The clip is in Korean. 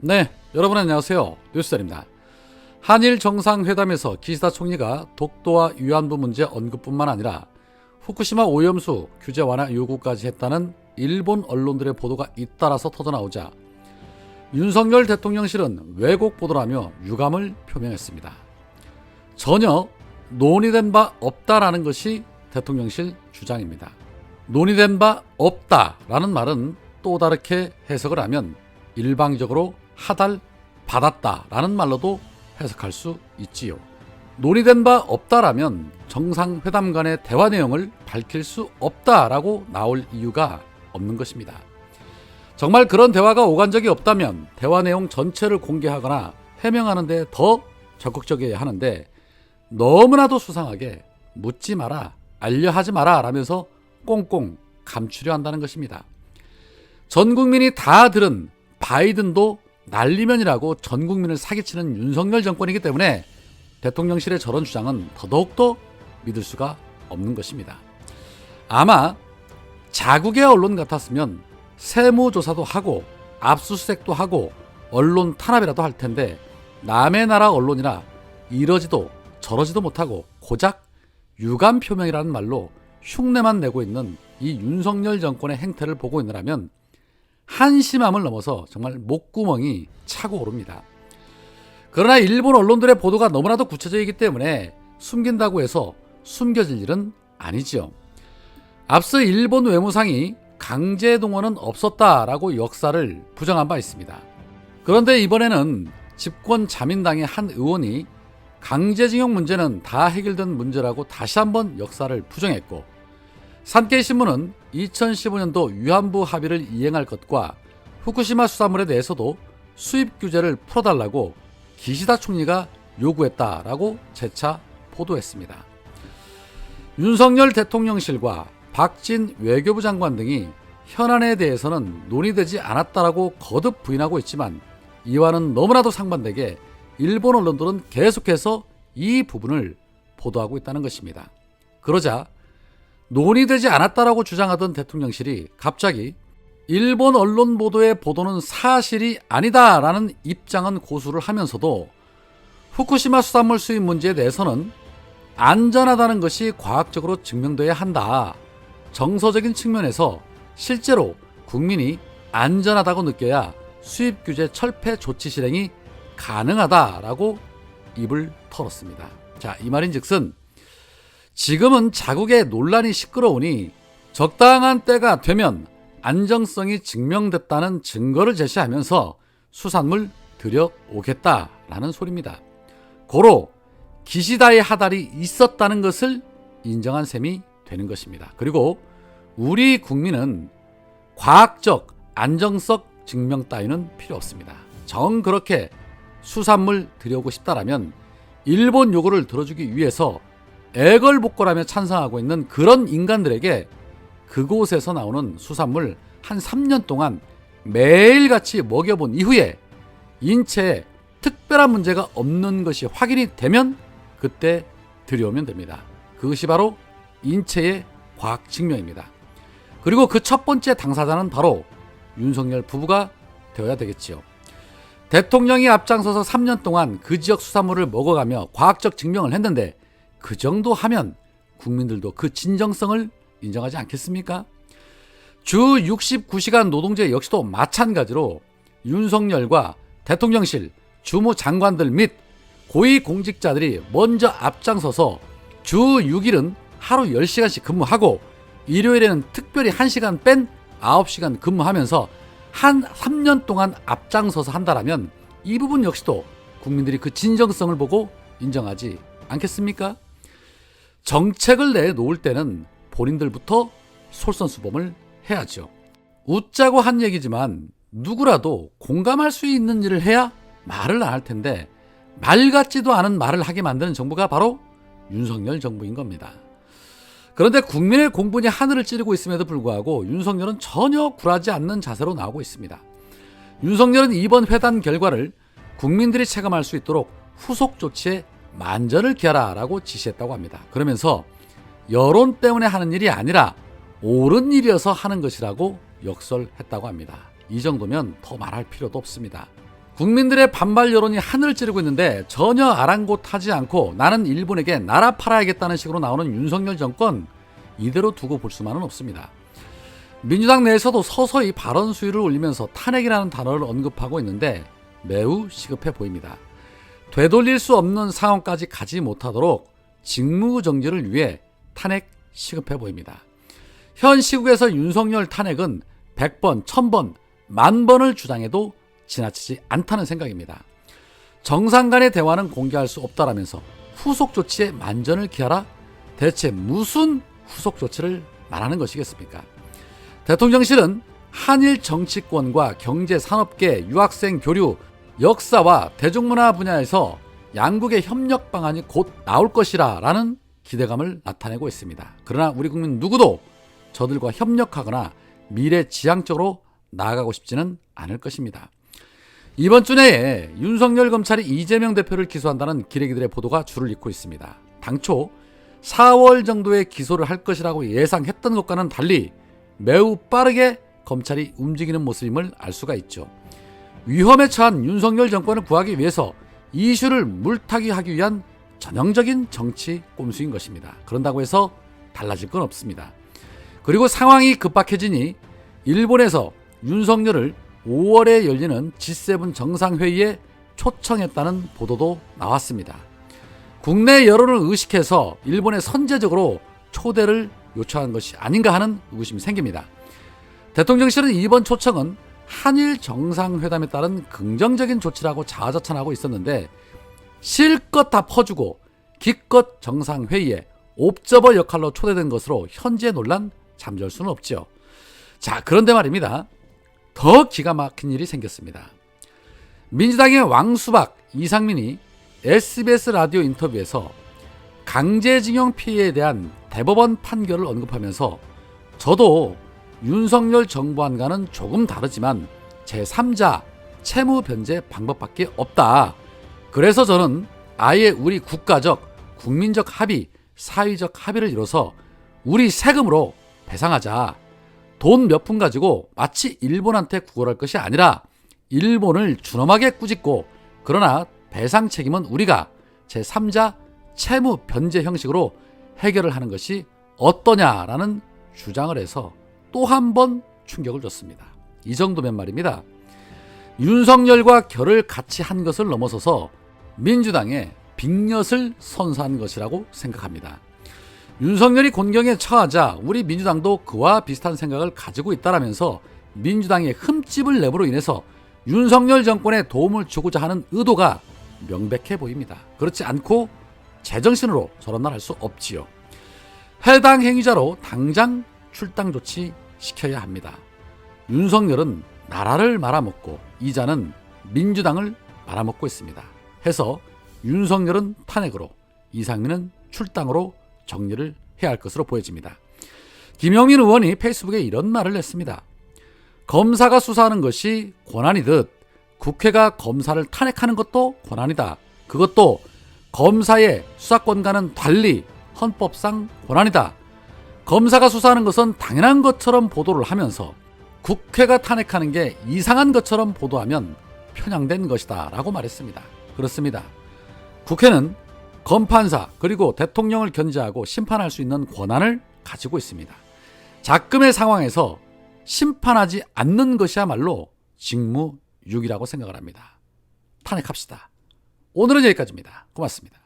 네, 여러분 안녕하세요. 뉴스들입니다. 한일 정상회담에서 기시다 총리가 독도와 위안부 문제 언급뿐만 아니라 후쿠시마 오염수 규제 완화 요구까지 했다는 일본 언론들의 보도가 잇따라서 터져나오자 윤석열 대통령실은 왜곡 보도라며 유감을 표명했습니다. 전혀 논의된 바 없다라는 것이 대통령실 주장입니다. 논의된 바 없다라는 말은 또 다르게 해석을 하면 일방적으로 하달 받았다라는 말로도 해석할 수 있지요. 논의된 바 없다라면 정상회담 간의 대화 내용을 밝힐 수 없다라고 나올 이유가 없는 것입니다. 정말 그런 대화가 오간 적이 없다면 대화 내용 전체를 공개하거나 해명하는 데 더 적극적이어야 하는데 너무나도 수상하게 묻지 마라, 알려하지 마라 라면서 꽁꽁 감추려 한다는 것입니다. 전 국민이 다 들은 바이든도 난리면이라고 전 국민을 사기치는 윤석열 정권이기 때문에 대통령실의 저런 주장은 더더욱더 믿을 수가 없는 것입니다. 아마 자국의 언론 같았으면 세무조사도 하고 압수수색도 하고 언론 탄압이라도 할 텐데 남의 나라 언론이라 이러지도 저러지도 못하고 고작 유감 표명이라는 말로 흉내만 내고 있는 이 윤석열 정권의 행태를 보고 있느라면 한심함을 넘어서 정말 목구멍이 차고 오릅니다. 그러나 일본 언론들의 보도가 너무나도 구체적이기 때문에 숨긴다고 해서 숨겨질 일은 아니지요. 앞서 일본 외무상이 강제 동원은 없었다라고 역사를 부정한 바 있습니다. 그런데 이번에는 집권 자민당의 한 의원이 강제징용 문제는 다 해결된 문제라고 다시 한번 역사를 부정했고, 산케이 신문은 2015년도 위안부 합의를 이행할 것과 후쿠시마 수산물에 대해서도 수입 규제를 풀어달라고 기시다 총리가 요구했다라고 재차 보도했습니다. 윤석열 대통령실과 박진 외교부 장관 등이 현안에 대해서는 논의되지 않았다라고 거듭 부인하고 있지만 이와는 너무나도 상반되게 일본 언론들은 계속해서 이 부분을 보도하고 있다는 것입니다. 그러자 논의되지 않았다라고 주장하던 대통령실이 갑자기 일본 언론 보도의 보도는 사실이 아니다라는 입장은 고수를 하면서도 후쿠시마 수산물 수입 문제에 대해서는 안전하다는 것이 과학적으로 증명돼야 한다. 정서적인 측면에서 실제로 국민이 안전하다고 느껴야 수입 규제 철폐 조치 실행이 가능하다라고 입을 털었습니다. 자, 이 말인즉슨 지금은 자국의 논란이 시끄러우니 적당한 때가 되면 안정성이 증명됐다는 증거를 제시하면서 수산물 들여오겠다라는 소리입니다. 고로 기시다의 하달이 있었다는 것을 인정한 셈이 되는 것입니다. 그리고 우리 국민은 과학적 안정성 증명 따위는 필요 없습니다. 정 그렇게 수산물 들여오고 싶다라면 일본 요구를 들어주기 위해서 애걸복걸하며 찬성하고 있는 그런 인간들에게 그곳에서 나오는 수산물 한 3년 동안 매일같이 먹여본 이후에 인체에 특별한 문제가 없는 것이 확인이 되면 그때 들여오면 됩니다. 그것이 바로 인체의 과학 증명입니다. 그리고 그 첫 번째 당사자는 바로 윤석열 부부가 되어야 되겠지요. 대통령이 앞장서서 3년 동안 그 지역 수산물을 먹어가며 과학적 증명을 했는데 그 정도 하면 국민들도 그 진정성을 인정하지 않겠습니까? 주 69시간 노동제 역시도 마찬가지로 윤석열과 대통령실, 주무장관들 및 고위공직자들이 먼저 앞장서서 주 6일은 하루 10시간씩 근무하고 일요일에는 특별히 1시간 뺀 9시간 근무하면서 한 3년 동안 앞장서서 한다라면 이 부분 역시도 국민들이 그 진정성을 보고 인정하지 않겠습니까? 정책을 내놓을 때는 본인들부터 솔선수범을 해야죠. 웃자고 한 얘기지만 누구라도 공감할 수 있는 일을 해야 말을 안 할 텐데 말 같지도 않은 말을 하게 만드는 정부가 바로 윤석열 정부인 겁니다. 그런데 국민의 공분이 하늘을 찌르고 있음에도 불구하고 윤석열은 전혀 굴하지 않는 자세로 나오고 있습니다. 윤석열은 이번 회담 결과를 국민들이 체감할 수 있도록 후속 조치에 만전을 기하라라고 지시했다고 합니다. 그러면서 여론 때문에 하는 일이 아니라 옳은 일이어서 하는 것이라고 역설했다고 합니다. 이 정도면 더 말할 필요도 없습니다. 국민들의 반발 여론이 하늘을 찌르고 있는데 전혀 아랑곳하지 않고 나는 일본에게 나라 팔아야겠다는 식으로 나오는 윤석열 정권, 이대로 두고 볼 수만은 없습니다. 민주당 내에서도 서서히 발언 수위를 올리면서 탄핵이라는 단어를 언급하고 있는데 매우 시급해 보입니다. 되돌릴 수 없는 상황까지 가지 못하도록 직무정지를 위해 탄핵 시급해 보입니다. 현 시국에서 윤석열 탄핵은 100번, 1000번, 10,000번을 주장해도 지나치지 않다는 생각입니다. 정상 간의 대화는 공개할 수 없다라면서 후속 조치에 만전을 기하라? 대체 무슨 후속 조치를 말하는 것이겠습니까? 대통령실은 한일 정치권과 경제, 산업계, 유학생 교류, 역사와 대중문화 분야에서 양국의 협력 방안이 곧 나올 것이라 라는 기대감을 나타내고 있습니다. 그러나 우리 국민 누구도 저들과 협력하거나 미래지향적으로 나아가고 싶지는 않을 것입니다. 이번 주 내에 윤석열 검찰이 이재명 대표를 기소한다는 기레기들의 보도가 줄을 잇고 있습니다. 당초 4월 정도에 기소를 할 것이라고 예상했던 것과는 달리 매우 빠르게 검찰이 움직이는 모습임을 알 수가 있죠. 위험에 처한 윤석열 정권을 구하기 위해서 이슈를 물타기하기 위한 전형적인 정치 꼼수인 것입니다. 그런다고 해서 달라질 건 없습니다. 그리고 상황이 급박해지니 일본에서 윤석열을 5월에 열리는 G7 정상회의에 초청했다는 보도도 나왔습니다. 국내 여론을 의식해서 일본에 선제적으로 초대를 요청한 것이 아닌가 하는 의구심이 생깁니다. 대통령실은 이번 초청은 한일 정상회담에 따른 긍정적인 조치라고 자화자찬하고 있었는데 실컷 다 퍼주고 기껏 정상회의에 옵저버 역할로 초대된 것으로 현재의 논란 잠재울 수는 없죠. 자, 그런데 말입니다. 더 기가 막힌 일이 생겼습니다. 민주당의 왕수박 이상민이 SBS 라디오 인터뷰에서 강제징용 피해에 대한 대법원 판결을 언급하면서 저도 윤석열 정부안과는 조금 다르지만 제3자 채무 변제 방법밖에 없다. 그래서 저는 아예 우리 국가적, 국민적 합의, 사회적 합의를 이뤄서 우리 세금으로 배상하자. 돈 몇 푼 가지고 마치 일본한테 구걸할 것이 아니라 일본을 준엄하게 꾸짖고 그러나 배상 책임은 우리가 제3자 채무 변제 형식으로 해결을 하는 것이 어떠냐라는 주장을 해서 또 한 번 충격을 줬습니다. 이 정도면 말입니다. 윤석열과 결을 같이 한 것을 넘어서서 민주당의 빅엿을 선사한 것이라고 생각합니다. 윤석열이 곤경에 처하자 우리 민주당도 그와 비슷한 생각을 가지고 있다라면서 민주당의 흠집을 내므로 인해서 윤석열 정권에 도움을 주고자 하는 의도가 명백해 보입니다. 그렇지 않고 제정신으로 저런 말 할 수 없지요. 해당 행위자로 당장 출당 조치 시켜야 합니다. 윤석열은 나라를 말아먹고 이자는 민주당을 말아먹고 있습니다. 해서 윤석열은 탄핵으로, 이상민은 출당으로 정리를 해야 할 것으로 보여집니다. 김영민 의원이 페이스북에 이런 말을 했습니다. 검사가 수사하는 것이 권한이듯 국회가 검사를 탄핵하는 것도 권한이다. 그것도 검사의 수사권과는 달리 헌법상 권한이다. 검사가 수사하는 것은 당연한 것처럼 보도를 하면서 국회가 탄핵하는 게 이상한 것처럼 보도하면 편향된 것이다 라고 말했습니다. 그렇습니다. 국회는 검판사 그리고 대통령을 견제하고 심판할 수 있는 권한을 가지고 있습니다. 작금의 상황에서 심판하지 않는 것이야말로 직무유기라고 생각을 합니다. 탄핵합시다. 오늘은 여기까지입니다. 고맙습니다.